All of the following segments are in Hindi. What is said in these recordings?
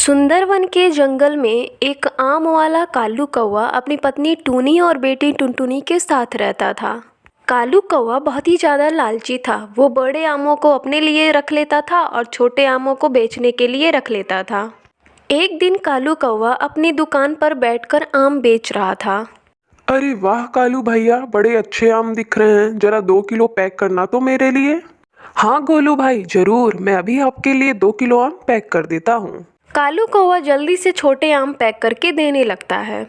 सुंदरवन के जंगल में एक आम वाला कालू कौवा अपनी पत्नी टूनी और बेटी टुनटुनी के साथ रहता था। कालू कौवा बहुत ही ज़्यादा लालची था। वो बड़े आमों को अपने लिए रख लेता था और छोटे आमों को बेचने के लिए रख लेता था। एक दिन कालू कौवा अपनी दुकान पर बैठकर आम बेच रहा था। अरे वाह कालू भैया, बड़े अच्छे आम दिख रहे हैं। जरा 2 किलो पैक करना तो मेरे लिए। हाँ गोलू भाई, जरूर, मैं अभी आपके लिए 2 किलो आम पैक कर देता हूँ। कालू कौवा जल्दी से छोटे आम पैक करके देने लगता है।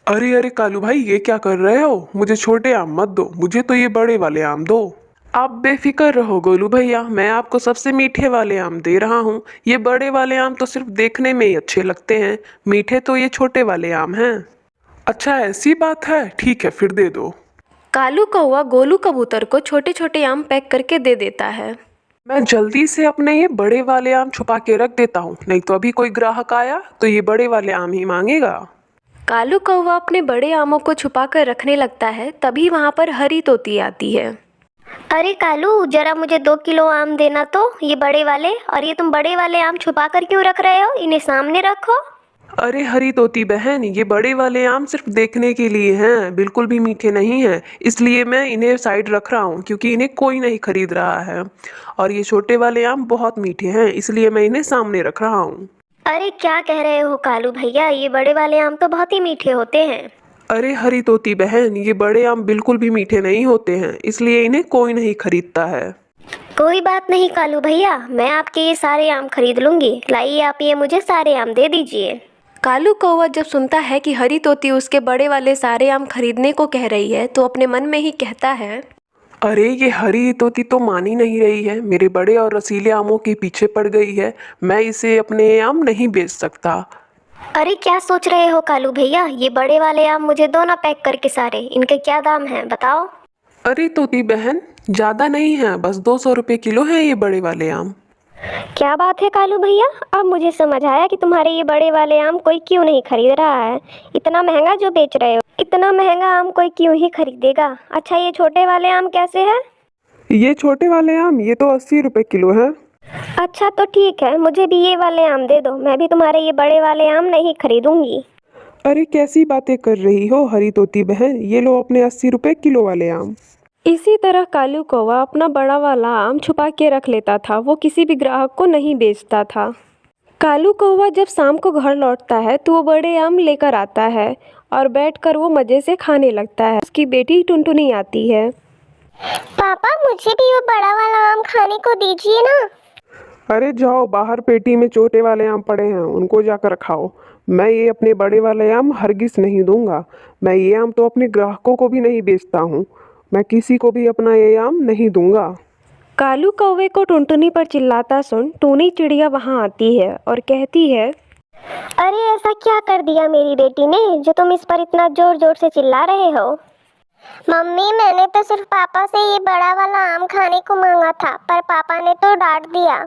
अरे अरे कालू भाई, ये क्या कर रहे हो? मुझे छोटे आम मत दो, मुझे तो ये बड़े वाले आम दो। आप बेफिक्र रहो गोलू भैया, मैं आपको सबसे मीठे वाले आम दे रहा हूँ। ये बड़े वाले आम तो सिर्फ देखने में ही अच्छे लगते हैं, मीठे तो ये छोटे वाले आम हैं। अच्छा ऐसी बात है, ठीक है फिर दे दो। कालू कौवा गोलू कबूतर को छोटे छोटे आम पैक करके दे देता है। मैं जल्दी से अपने ये बड़े वाले आम छुपा के रख देता हूँ, नहीं तो अभी कोई ग्राहक आया तो ये बड़े वाले आम ही मांगेगा। कालू कौवा अपने बड़े आमों को छुपा कर रखने लगता है। तभी वहाँ पर हरी तोती आती है। अरे कालू, जरा मुझे 2 किलो आम देना तो, ये बड़े वाले। और ये तुम बड़े वाले आम छुपा कर क्यों रख रहे हो? इन्हें सामने रखो। अरे हरी तोती बहन, ये बड़े वाले आम सिर्फ देखने के लिए हैं, बिल्कुल भी मीठे नहीं हैं। इसलिए मैं इन्हें साइड रख रहा हूँ क्योंकि इन्हें कोई नहीं खरीद रहा है। और ये छोटे वाले आम बहुत मीठे हैं, इसलिए मैं इन्हें सामने रख रहा हूँ। अरे क्या कह रहे हो कालू भैया, ये बड़े वाले आम तो बहुत ही मीठे होते हैं। अरे हरी तोती बहन, ये बड़े आम बिल्कुल भी मीठे नहीं होते हैं, इसलिए इन्हें कोई नहीं खरीदता है। कोई बात नहीं कालू भैया, मैं आपके ये सारे आम खरीद लूंगी। लाइए, आप ये मुझे सारे आम दे दीजिए। कालू कौवा जब सुनता है कि हरी तोती उसके बड़े वाले सारे आम खरीदने को कह रही है तो अपने मन में ही कहता है, अरे ये हरी तोती तो मान ही नहीं रही है, मेरे बड़े और रसीले आमों के पीछे पड़ गई है। मैं इसे अपने आम नहीं बेच सकता। अरे क्या सोच रहे हो कालू भैया, ये बड़े वाले आम मुझे दो ना पैक करके सारे। इनके क्या दाम हैं बताओ। अरे तोती बहन, ज़्यादा नहीं है, बस 200 रुपये किलो है ये बड़े वाले आम। क्या बात है कालू भैया, अब मुझे समझ आया कि तुम्हारे ये बड़े वाले आम कोई क्यों नहीं खरीद रहा है। इतना महंगा जो बेच रहे हो, इतना महंगा आम कोई क्यों ही खरीदेगा। अच्छा, ये छोटे वाले आम कैसे है? ये छोटे वाले आम ये तो 80 रुपये किलो है। अच्छा तो ठीक है, मुझे भी ये वाले आम दे दो। मैं भी तुम्हारे ये बड़े वाले आम नहीं खरीदूंगी। अरे कैसी बातें कर रही हो हरी तोती बहन, ये लो अपने 80 रुपये किलो वाले आम। इसी तरह कालू कौवा अपना बड़ा वाला आम छुपा के रख लेता था। वो किसी भी ग्राहक को नहीं बेचता था। कालू कौवा जब शाम को घर लौटता है तो वो बड़े आम लेकर आता है और बैठकर वो मज़े से खाने लगता है। उसकी बेटी टुनटुनी आती है। पापा, मुझे भी वो बड़ा वाला आम खाने को दीजिए ना। अरे जाओ, बाहर पेटी में छोटे वाले आम पड़े हैं, उनको जाकर खाओ। मैं ये अपने बड़े वाले आम हरगिज नहीं दूंगा। मैं ये आम तो अपने ग्राहकों को भी नहीं बेचता हूँ। मैं किसी को भी अपना ये आम नहीं दूंगा। कालू कौवे को टुनटुनी पर चिल्लाता सुन टूनी चिड़िया वहाँ आती है और कहती है, अरे ऐसा क्या कर दिया मेरी बेटी ने जो तुम इस पर इतना जोर जोर से चिल्ला रहे हो? मम्मी, मैंने तो सिर्फ पापा से ये बड़ा वाला आम खाने को मांगा था, पर पापा ने तो डांट दिया।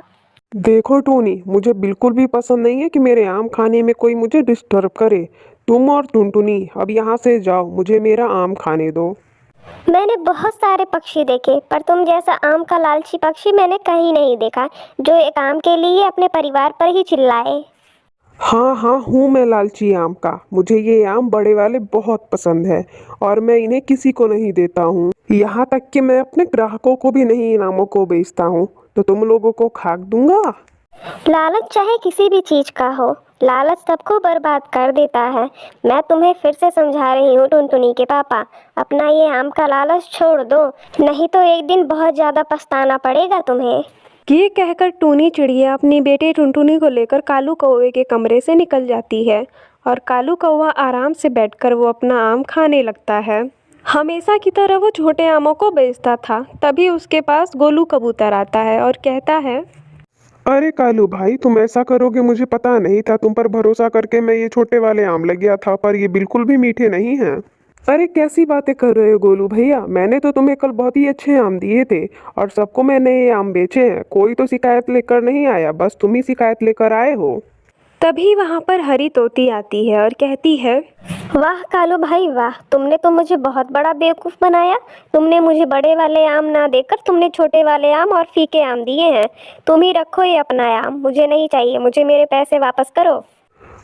देखो टूनी, मुझे बिल्कुल भी पसंद नहीं है कि मेरे आम खाने में कोई मुझे डिस्टर्ब करे। तुम और टुनटुनी अब यहाँ से जाओ, मुझे मेरा आम खाने दो। मैंने बहुत सारे पक्षी देखे, पर तुम जैसा आम का लालची पक्षी मैंने कहीं नहीं देखा जो एक आम के लिए अपने परिवार पर ही चिल्लाए। हाँ हाँ, हूँ मैं लालची आम का। मुझे ये आम बड़े वाले बहुत पसंद है और मैं इन्हें किसी को नहीं देता हूँ। यहाँ तक कि मैं अपने ग्राहकों को भी नहीं इन आमों को बेचता हूँ। तो तुम लोगों को खाक दूंगा। लालच चाहे किसी भी चीज का हो, लालच सबको बर्बाद कर देता है। मैं तुम्हें फिर से समझा रही हूँ टुनटुनी के पापा, अपना ये आम का लालच छोड़ दो, नहीं तो एक दिन बहुत ज्यादा पछताना पड़ेगा तुम्हें। ये कहकर टूनी चिड़िया अपनी बेटी टुनटुनी को लेकर कालू कौवे के कमरे से निकल जाती है और कालू कौवा आराम से बैठकर वो अपना आम खाने लगता है। हमेशा की तरह वो छोटे आमों को बेचता था। तभी उसके पास गोलू कबूतर आता है और कहता है, अरे कालू भाई, तुम ऐसा करोगे मुझे पता नहीं था। तुम पर भरोसा करके मैं ये छोटे वाले आम ले गया था, पर ये बिल्कुल भी मीठे नहीं हैं। अरे कैसी बातें कर रहे हो गोलू भैया, मैंने तो तुम्हें कल बहुत ही अच्छे आम दिए थे और सबको मैंने ये आम बेचे हैं। कोई तो शिकायत लेकर नहीं आया, बस तुम ही शिकायत लेकर आए हो। तभी वहाँ पर हरी तोती आती है और कहती है, वाह कालू भाई वाह, तुमने तो मुझे बहुत बड़ा बेवकूफ़ बनाया। तुमने मुझे बड़े वाले आम ना देकर तुमने छोटे वाले आम और फीके आम दिए हैं। तुम ही रखो ये अपना आम, मुझे नहीं चाहिए, मुझे मेरे पैसे वापस करो।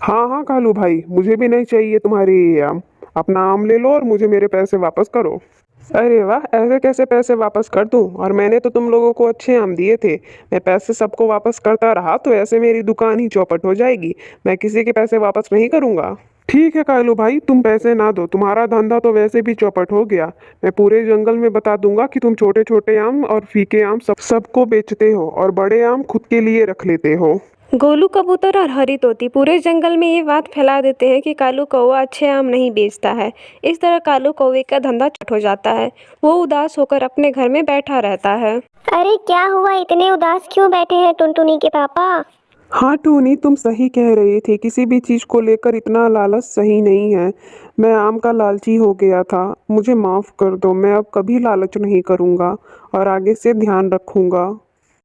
हाँ हाँ कालू भाई, मुझे भी नहीं चाहिए तुम्हारे ये आम। अपना आम ले लो और मुझे मेरे पैसे वापस करो। अरे वाह, ऐसे कैसे पैसे वापस कर दूं? और मैंने तो तुम लोगों को अच्छे आम दिए थे। मैं पैसे सबको वापस करता रहा तो ऐसे मेरी दुकान ही चौपट हो जाएगी। मैं किसी के पैसे वापस नहीं करूंगा। ठीक है कालू भाई, तुम पैसे ना दो, तुम्हारा धंधा तो वैसे भी चौपट हो गया। मैं पूरे जंगल में बता दूंगा कि तुम छोटे छोटे आम और फीके आम सबको बेचते हो और बड़े आम खुद के लिए रख लेते हो। गोलू कबूतर और हरी तोती पूरे जंगल में ये बात फैला देते हैं कि कालू कौवा अच्छे आम नहीं बेचता है। इस तरह कालू कौवे का धंधा चट हो जाता है। वो उदास होकर अपने घर में बैठा रहता है। अरे क्या हुआ, इतने उदास क्यों बैठे हैं टुनटुनी के पापा? हाँ टूनी, तुम सही कह रही थी, किसी भी चीज को लेकर इतना लालच सही नहीं है। मैं आम का लालची हो गया था, मुझे माफ कर दो। मैं अब कभी लालच नहीं करूंगा और आगे से ध्यान रखूंगा।